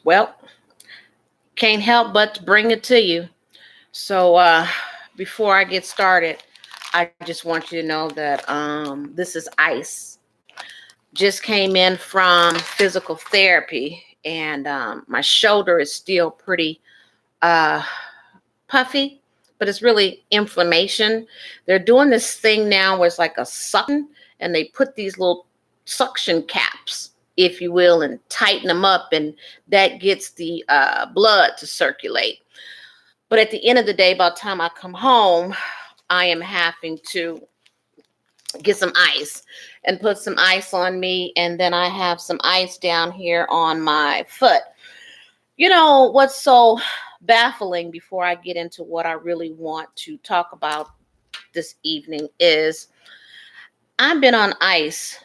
Well, can't help but to bring it to you. So before I get started, I just want you to know that this is Ice. Just came in from physical therapy, and my shoulder is still pretty uh, puffy, but it's really inflammation. They're doing this thing now where it's like a suction, and they put these little suction caps, if you will, and tighten them up, and that gets the blood to circulate. But at the end of the day, by the time I come home, I am having to get some ice and put some ice on me. And then I have some ice down here on my foot. You know, what's so baffling before I get into what I really want to talk about this evening is I've been on ice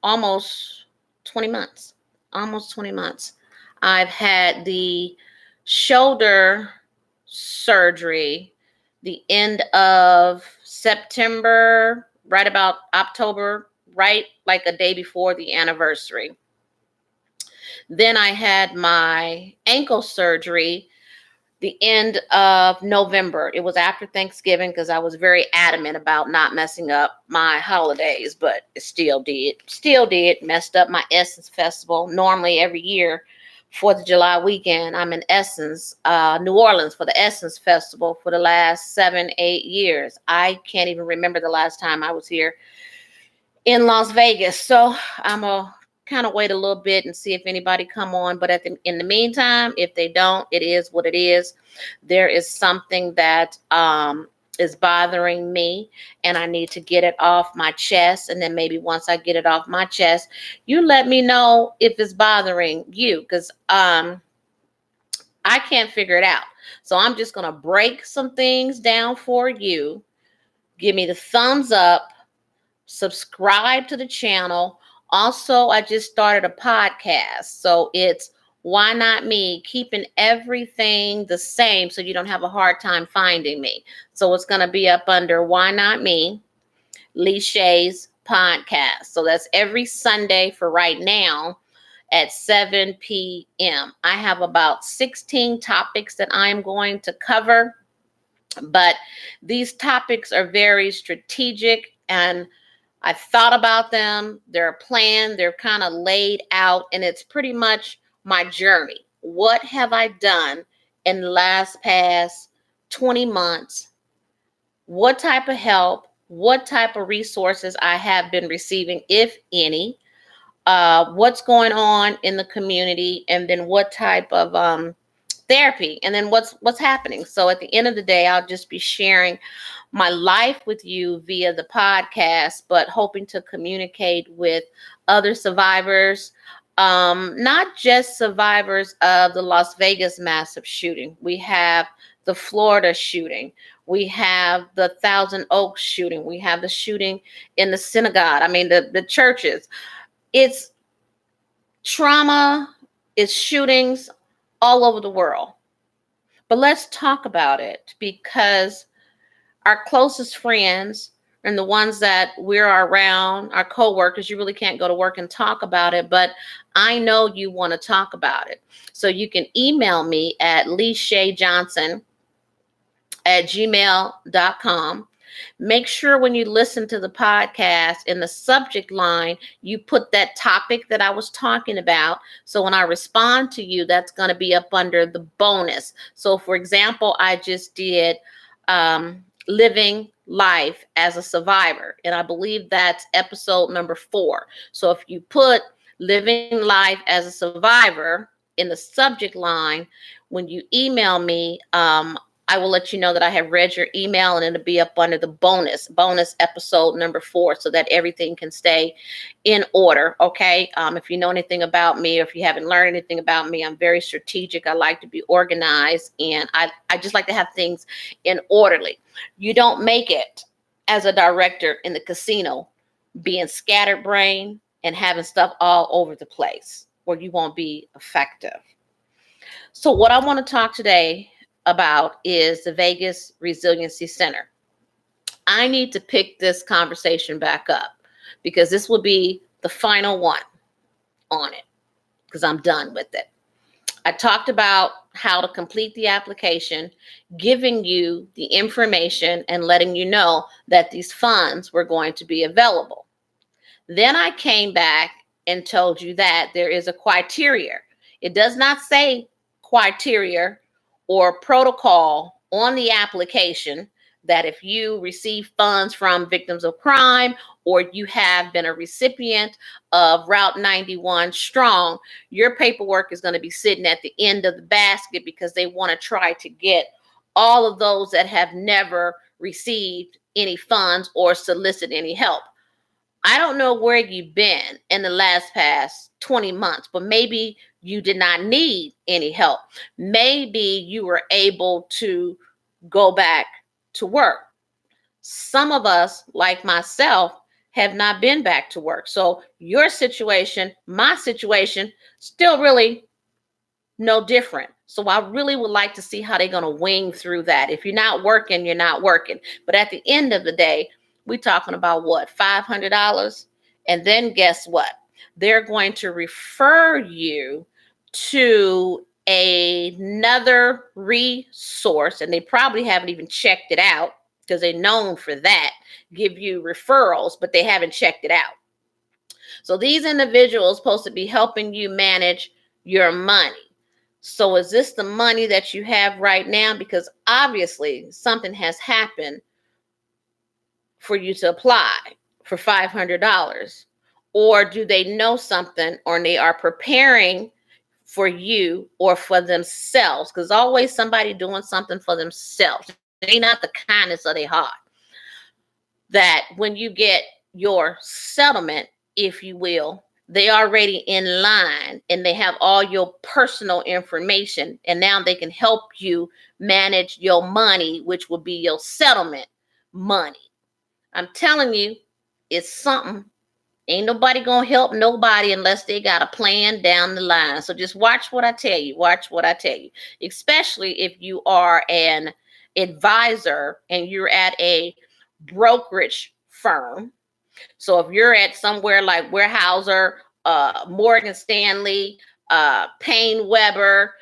almost 20 months. Almost 20 months. I've had the shoulder surgery the end of September, right about October, right like a day before the anniversary. Then I had my ankle surgery the end of November. It was after Thanksgiving because I was very adamant about not messing up my holidays, but it still did. Still did. Messed up my Essence Festival. Normally every year, 4th of July weekend, I'm in Essence, New Orleans for the Essence Festival for the last 7, 8 years. I can't even remember the last time I was here in Las Vegas. So I'm a kind of wait a little bit and see if anybody come on. But in the meantime, if they don't, it is what it is. There is something that is bothering me, and I need to get it off my chest. And then maybe once I get it off my chest, you let me know if it's bothering you, because I can't figure it out. So I'm just going to break some things down for you. Give me the thumbs up, subscribe to the channel. Also, I just started a podcast. So it's Why Not Me, keeping everything the same so you don't have a hard time finding me. So it's going to be up under Why Not Me, Shey's podcast. So that's every Sunday for right now at 7 p.m. I have about 16 topics that I'm going to cover, but these topics are very strategic, and I thought about them. They're planned, they're kind of laid out, and it's pretty much my journey. What have I done in the last past 20 months? What type of help, what type of resources I have been receiving, if any, what's going on in the community, and then what type of therapy, and then what's happening. So at the end of the day, I'll just be sharing my life with you via the podcast, but hoping to communicate with other survivors, not just survivors of the Las Vegas massive shooting. We have the Florida shooting. We have the Thousand Oaks shooting. We have the shooting in the synagogue. I mean, the churches. It's trauma, it's shootings all over the world. But let's talk about it, because our closest friends and the ones that we're around, our coworkers, you really can't go to work and talk about it, but I know you want to talk about it. So you can email me at leeshayjohnson@gmail.com. Make sure when you listen to the podcast, in the subject line, you put that topic that I was talking about. So when I respond to you, that's going to be up under the bonus. So for example, I just did living life as a survivor, and I believe that's episode number 4. So if you put living life as a survivor in the subject line, when you email me, I will let you know that I have read your email, and it'll be up under the bonus episode number 4, so that everything can stay in order. Okay. If you know anything about me, or if you haven't learned anything about me, I'm very strategic. I like to be organized, and I just like to have things in orderly. You don't make it as a director in the casino being scatterbrained and having stuff all over the place, where you won't be effective. So what I want to talk today about is the Vegas Resiliency Center. I need to pick this conversation back up, because this will be the final one on it, because I'm done with it. I talked about how to complete the application, giving you the information and letting you know that these funds were going to be available. Then I came back and told you that there is a criteria. It does not say criteria or protocol on the application that if you receive funds from victims of crime or you have been a recipient of Route 91 Strong, your paperwork is going to be sitting at the end of the basket because they want to try to get all of those that have never received any funds or solicit any help. I don't know where you've been in the past 20 months, but maybe you did not need any help. Maybe you were able to go back to work. Some of us, like myself, have not been back to work. So your situation, my situation, still really no different. So I really would like to see how they're going to wing through that. If you're not working, you're not working. But at the end of the day, we're talking about what, $500? And then guess what? They're going to refer you to another resource, and they probably haven't even checked it out because they're known for that, give you referrals, but they haven't checked it out. So these individuals supposed to be helping you manage your money. So is this the money that you have right now? Because obviously something has happened for you to apply for $500. Or do they know something or they are preparing for you or for themselves? Because always somebody doing something for themselves. They not the kindness of their heart. That when you get your settlement, if you will, they already in line and they have all your personal information, and now they can help you manage your money, which will be your settlement money. I'm telling you, it's something. Ain't nobody gonna help nobody unless they got a plan down the line. So just watch what I tell you. Watch what I tell you, especially if you are an advisor and you're at a brokerage firm. So if you're at somewhere like Weyerhaeuser, Morgan Stanley, Payne Weber,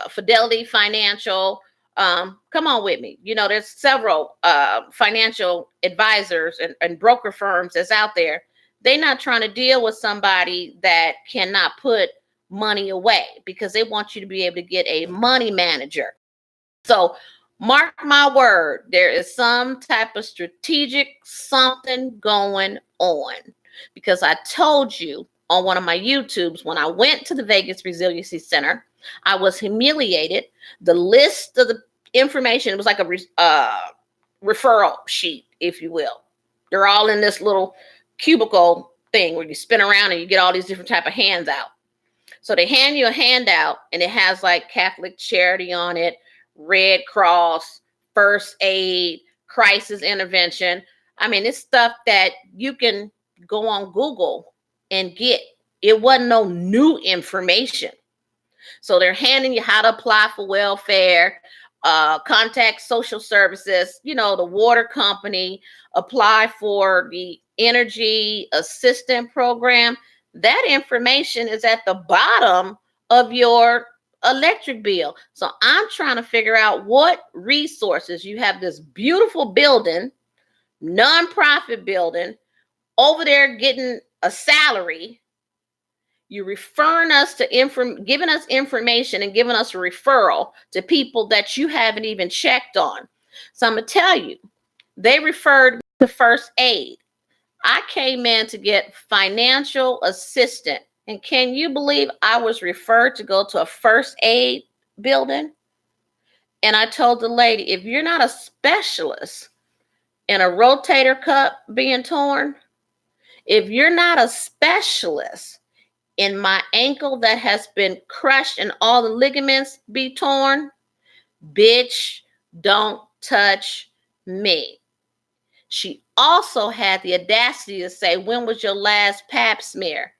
Fidelity Financial, come on with me. You know, there's several financial advisors and broker firms that's out there. They're not trying to deal with somebody that cannot put money away because they want you to be able to get a money manager. So mark my word, there is some type of strategic something going on, because I told you on one of my YouTubes, when I went to the Vegas Resiliency Center, I was humiliated. The list of the information, it was like a referral sheet, if you will. They're all in this little cubicle thing where you spin around and you get all these different type of hands out. So they hand you a handout and it has like Catholic Charity on it, Red Cross, first aid, crisis intervention. I mean, it's stuff that you can go on Google and get. It wasn't no new information. So they're handing you how to apply for welfare, contact social services, you know, the water company, apply for the energy assistant program. That information is at the bottom of your electric bill. So I'm trying to figure out what resources. You have this beautiful building, nonprofit building, over there getting a salary. You're referring us to giving us information and giving us a referral to people that you haven't even checked on. So I'm going to tell you, they referred me to first aid. I came in to get financial assistance. And can you believe I was referred to go to a first aid building? And I told the lady, if you're not a specialist in a rotator cuff being torn, if you're not a specialist in my ankle that has been crushed and all the ligaments be torn, bitch, don't touch me. She also had the audacity to say, when was your last pap smear?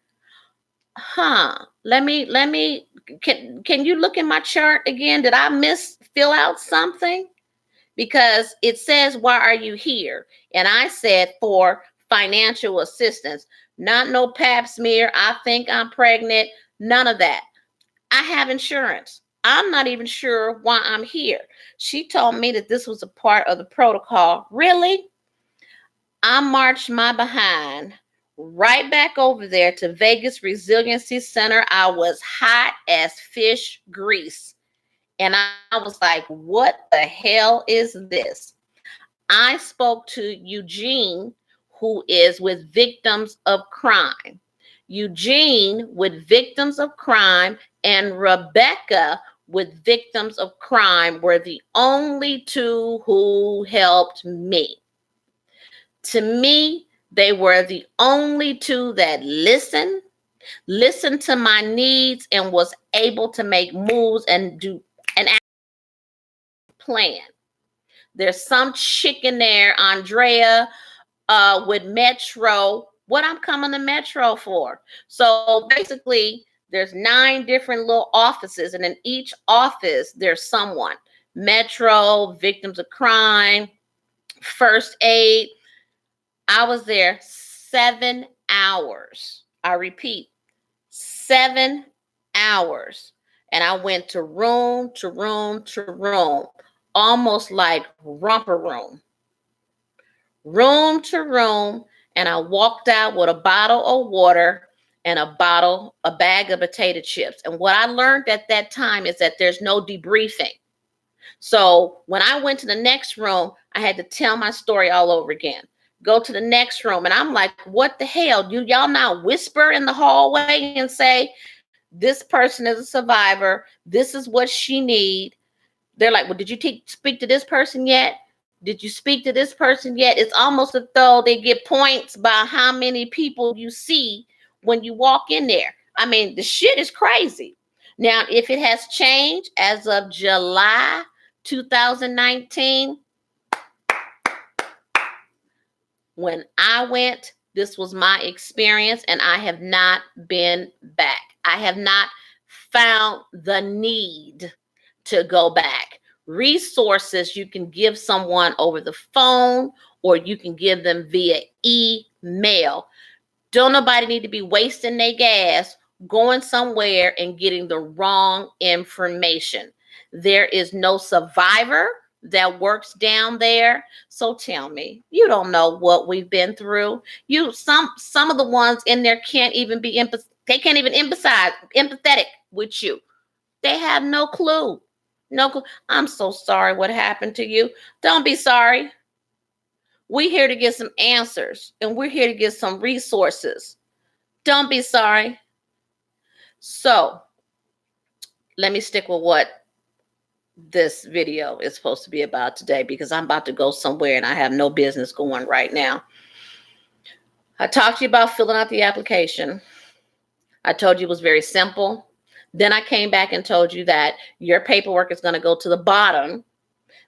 Can you look in my chart again? Did I fill out something? Because it says, why are you here? And I said, for financial assistance, not no pap smear. I think I'm pregnant. None of that. I have insurance. I'm not even sure why I'm here. She told me that this was a part of the protocol. Really? I marched my behind right back over there to Vegas Resiliency Center. I was hot as fish grease. And I was like, what the hell is this? I spoke to Eugene, who is with Victims of Crime. Eugene with Victims of Crime and Rebecca with Victims of Crime were the only two who helped me. To me, they were the only two that listened to my needs, and was able to make moves and do an plan. There's some chick in there, Andrea, with Metro. What I'm coming to Metro for? So basically, there's 9 different little offices, and in each office, there's someone. Metro, Victims of Crime, First Aid. I was there 7 hours. I repeat, 7 hours. And I went to room to room to room, almost like romper room to room. And I walked out with a bottle of water and a bag of potato chips. And what I learned at that time is that there's no debriefing. So when I went to the next room, I had to tell my story all over again. Go to the next room. And I'm like, what the hell? Do y'all not whisper in the hallway and say, this person is a survivor. This is what she need. They're like, well, did you speak to this person yet? Did you speak to this person yet? It's almost as though they get points by how many people you see when you walk in there. I mean, the shit is crazy. Now, if it has changed as of July 2019, when I went, this was my experience, and I have not been back. I have not found the need to go back. Resources you can give someone over the phone, or you can give them via email. Don't nobody need to be wasting their gas going somewhere and getting the wrong information. There is no survivor that works down there. So tell me, you don't know what we've been through. Some of the ones in there can't even be empathetic with you. They have no clue. No clue. I'm so sorry what happened to you. Don't be sorry. We're here to get some answers, and we're here to get some resources. Don't be sorry. So let me stick with what this video is supposed to be about today, because I'm about to go somewhere and I have no business going right now. I talked to you about filling out the application. I told you it was very simple. Then I came back and told you that your paperwork is going to go to the bottom.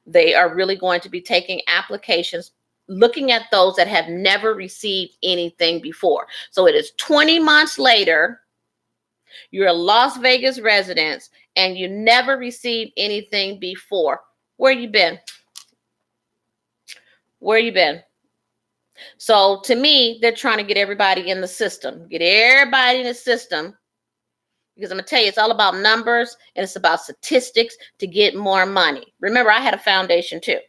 They are really going to be taking applications, looking at those that have never received anything before. So it is 20 months later. You're a Las Vegas resident and you never received anything before. Where you been? Where you been? So to me, they're trying to get everybody in the system. Get everybody in the system. Because I'm going to tell you, it's all about numbers and it's about statistics to get more money. Remember, I had a foundation too.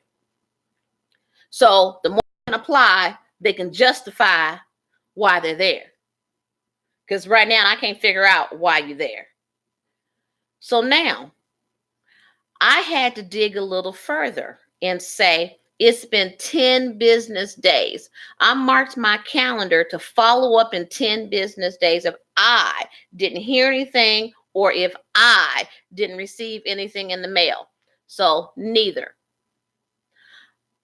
So the more they can apply, they can justify why they're there. Because right now, I can't figure out why you're there. So now, I had to dig a little further and say, it's been 10 business days. I marked my calendar to follow up in 10 business days if I didn't hear anything or if I didn't receive anything in the mail. So neither.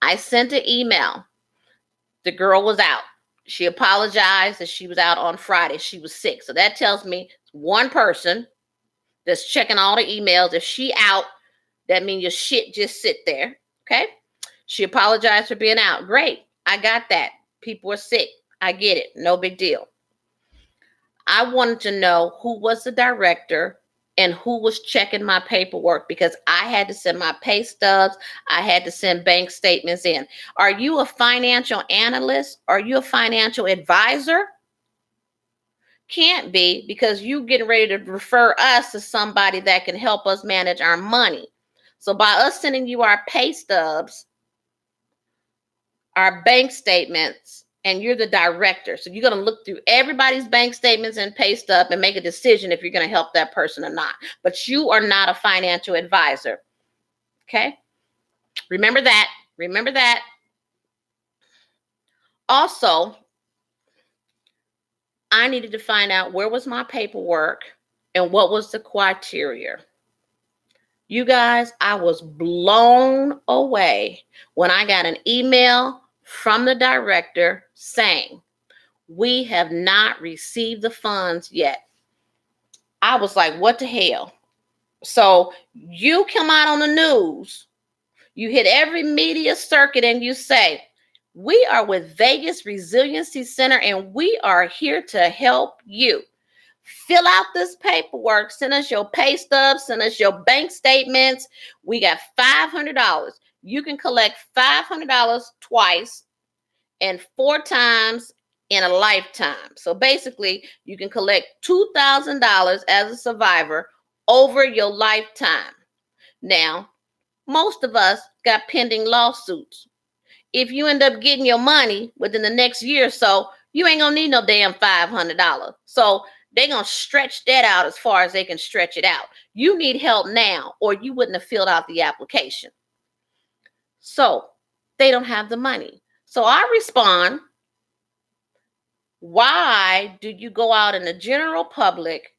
I sent an email. The girl was out. She apologized that she was out on Friday. She was sick. So that tells me one person that's checking all the emails. If she out, that means your shit just sit there. Okay. She apologized for being out. Great. I got that. People are sick. I get it. No big deal. I wanted to know who was the director and who was checking my paperwork, because I had to send my pay stubs. I had to send bank statements in. Are you a financial analyst? Are you a financial advisor? Can't be, because you getting ready to refer us to somebody that can help us manage our money. So by us sending you our pay stubs, our bank statements, and you're the director. So you're going to look through everybody's bank statements and pay stub and make a decision if you're going to help that person or not. But you are not a financial advisor. Okay? Remember that. Remember that. Also, I needed to find out where was my paperwork and what was the criteria. You guys, I was blown away when I got an email from the director saying, we have not received the funds yet. I was like, what the hell? So you come out on the news, you hit every media circuit and you say, we are with Vegas Resiliency Center and we are here to help you. Fill out this paperwork, send us your pay stubs, send us your bank statements. We got $500. You can collect $500 twice and 4 times in a lifetime. So basically, you can collect $2,000 as a survivor over your lifetime. Now, most of us got pending lawsuits. If you end up getting your money within the next year or so, you ain't gonna need no damn $500. So they're gonna stretch that out as far as they can stretch it out. You need help now, or you wouldn't have filled out the application. So they don't have the money. So I respond, why do you go out in the general public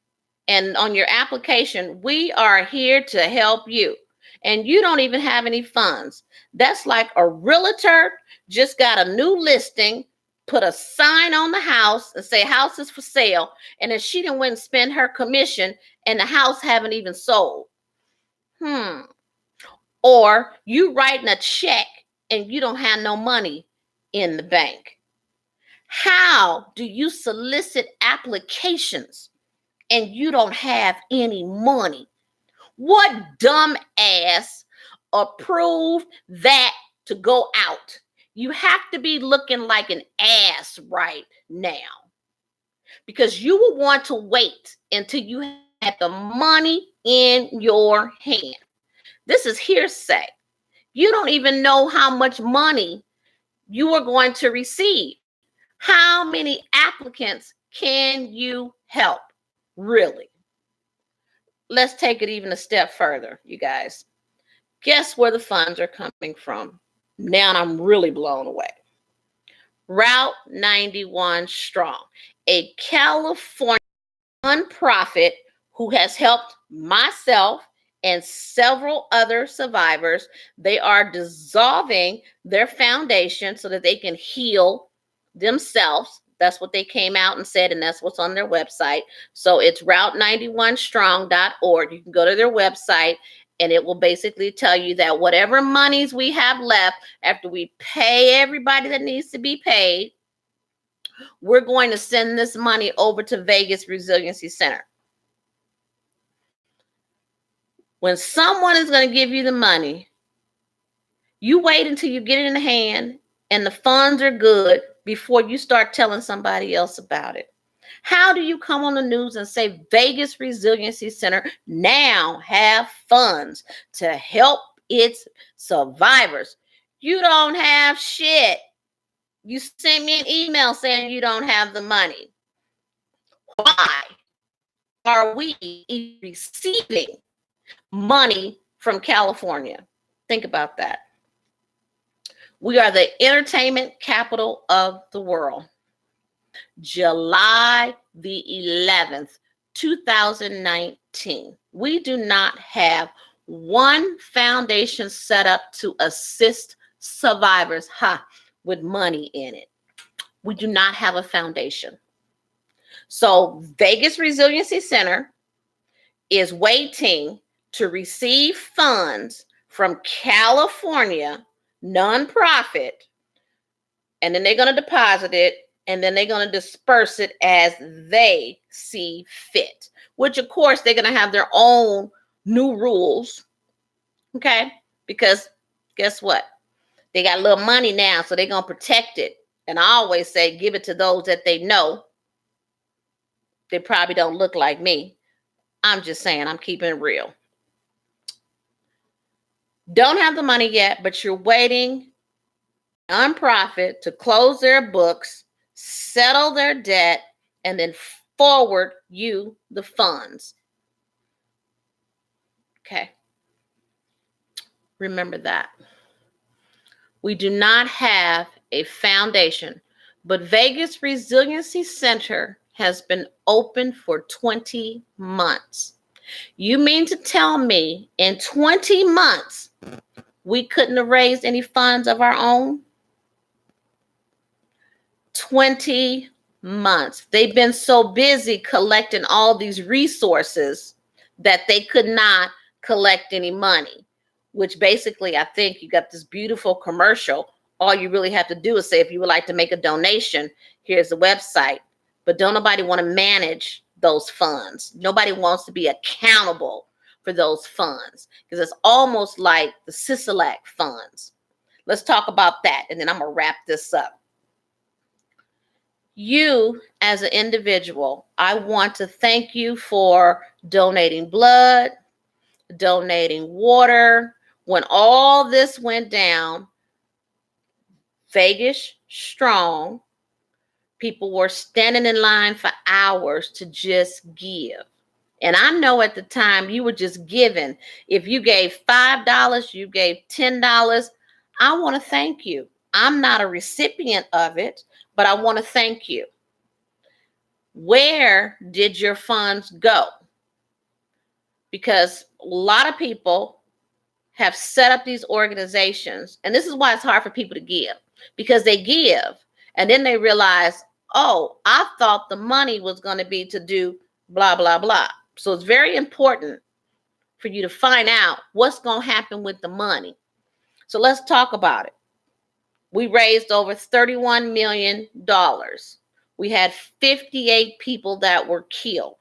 and on your application, we are here to help you, and you don't even have any funds? That's like a realtor just got a new listing, put a sign on the house and say house is for sale, and then she didn't went and spend her commission and the house haven't even sold. Or you writing a check and you don't have no money in the bank. How do you solicit applications and you don't have any money? What dumb ass approved that to go out? You have to be looking like an ass right now, because you will want to wait until you have the money in your hand. This is hearsay. You don't even know how much money you are going to receive. How many applicants can you help? Really? Let's take it even a step further, you guys. Guess where the funds are coming from? Now I'm really blown away. Route 91 Strong, a California nonprofit who has helped myself and several other survivors. They are dissolving their foundation so that they can heal themselves. That's what they came out and said, and that's what's on their website. So it's route91strong.org. You can go to their website, and it will basically tell you that whatever monies we have left after we pay everybody that needs to be paid, we're going to send this money over to Vegas Resiliency Center. When someone is going to give you the money, you wait until you get it in the hand and the funds are good before you start telling somebody else about it. How do you come on the news and say Vegas Resiliency Center now have funds to help its survivors? You don't have shit. You sent me an email saying you don't have the money. Why are we receiving money from California? Think about that. We are the entertainment capital of the world. July the 11th, 2019. We do not have one foundation set up to assist survivors with money in it. We do not have a foundation. So Vegas Resiliency Center is waiting to receive funds from California nonprofit, and then they're going to deposit it, and then they're going to disperse it as they see fit, which of course they're going to have their own new rules. Okay, because guess what? They got a little money now, so they're going to protect it. And I always say, give it to those that they know. They probably don't look like me. I'm just saying, I'm keeping it real. Don't have the money yet, but you're waiting nonprofit to close their books, settle their debt, and then forward you the funds. Okay. Remember that. We do not have a foundation, but Vegas Resiliency Center has been open for 20 months. You mean to tell me in 20 months we couldn't have raised any funds of our own? 20 months. They've been so busy collecting all these resources that they could not collect any money, which basically, I think you got this beautiful commercial. All you really have to do is say, if you would like to make a donation, here's the website. But don't nobody want to manage those funds. Nobody wants to be accountable for those funds because it's almost like the Siselac funds. Let's talk about that, and then I'm going to wrap this up. You, as an individual, I want to thank you for donating blood, donating water. When all this went down, Vegas Strong, people were standing in line for hours to just give. And I know at the time you were just giving. If you gave $5, you gave $10, I want to thank you. I'm not a recipient of it, but I want to thank you. Where did your funds go? Because a lot of people have set up these organizations, and this is why it's hard for people to give, because they give and then they realize, oh, I thought the money was going to be to do blah, blah, blah. So it's very important for you to find out what's going to happen with the money. So let's talk about it. We raised over $31 million. We had 58 people that were killed.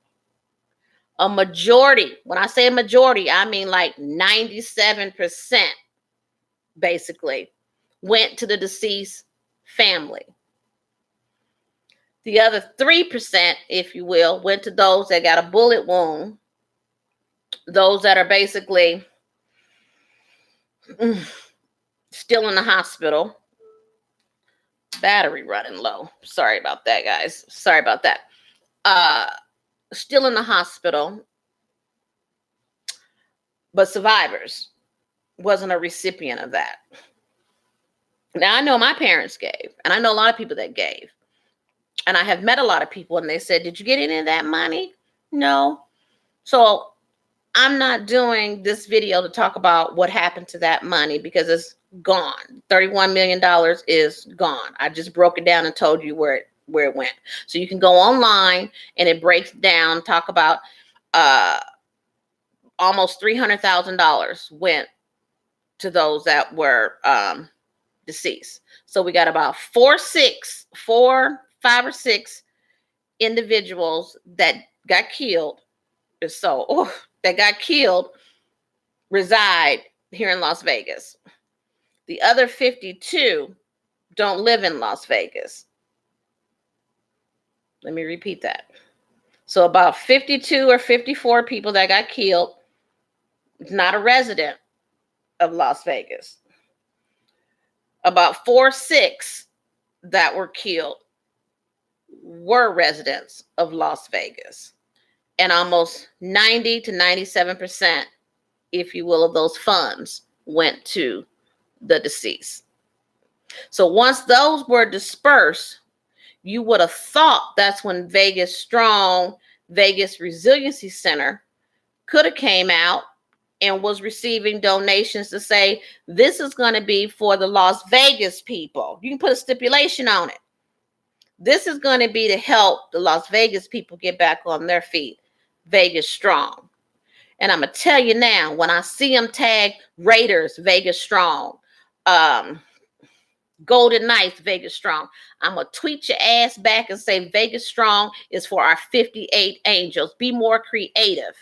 A majority, when I say a majority, I mean like 97% basically went to the deceased family. The other 3%, if you will, went to those that got a bullet wound, those that are basically still in the hospital. Battery running low. Sorry about that, guys. Sorry about that. Still in the hospital, but survivors. Wasn't a recipient of that. Now, I know my parents gave, and I know a lot of people that gave. And I have met a lot of people, and they said, did you get any of that money? No. So I'm not doing this video to talk about what happened to that money because it's gone. $31 million is gone. I just broke it down and told you where it went. So you can go online, and it breaks down, talk about almost $300,000 went to those that were deceased. So we got about 5 or 6 individuals that got killed. So that got killed reside here in Las Vegas. The other 52 don't live in Las Vegas. Let me repeat that. So about 52 or 54 people that got killed, not a resident of Las Vegas. About 4 or 6 that were killed were residents of Las Vegas. And almost 90 to 97%, if you will, of those funds went to the deceased. So once those were dispersed, you would have thought that's when Vegas Strong, Vegas Resiliency Center could have came out and was receiving donations to say, this is going to be for the Las Vegas people. You can put a stipulation on it. This is going to be to help the Las Vegas people get back on their feet. Vegas Strong. And I'm going to tell you now, when I see them tag Raiders, Vegas Strong, Golden Knights, Vegas Strong, I'm going to tweet your ass back and say Vegas Strong is for our 58 angels. Be more creative.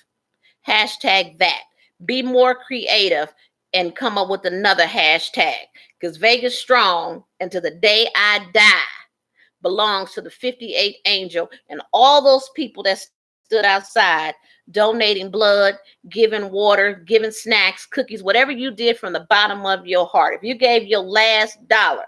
Hashtag that. Be more creative and come up with another hashtag. Because Vegas Strong, until the day I die, belongs to the 58th angel and all those people that stood outside donating blood, giving water, giving snacks, cookies, whatever you did from the bottom of your heart. If you gave your last dollar,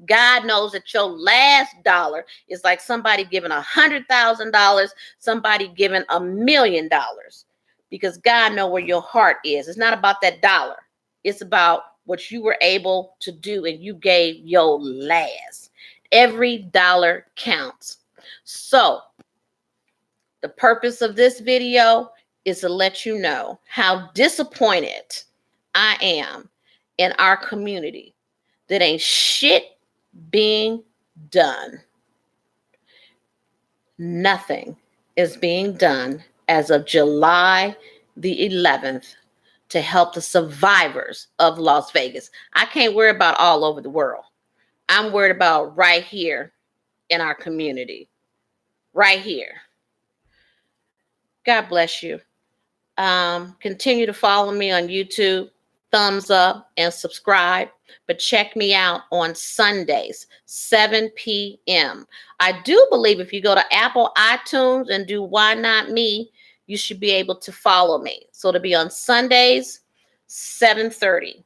God knows that your last dollar is like somebody giving $100,000, somebody giving $1,000,000, because God knows where your heart is. It's not about that dollar. It's about what you were able to do and you gave your last. Every dollar counts. So the purpose of this video is to let you know how disappointed I am in our community that ain't shit being done. Nothing is being done as of July the 11th to help the survivors of Las Vegas. I can't worry about all over the world. I'm worried about right here in our community. Right here. God bless you. Continue to follow me on YouTube, thumbs up, and subscribe. But check me out on Sundays, 7 p.m. I do believe if you go to Apple iTunes and do Why Not Me, you should be able to follow me. So it'll be on Sundays, 7:30.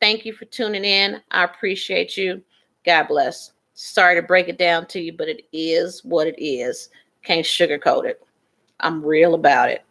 Thank you for tuning in. I appreciate you. God bless. Sorry to break it down to you, but it is what it is. Can't sugarcoat it. I'm real about it.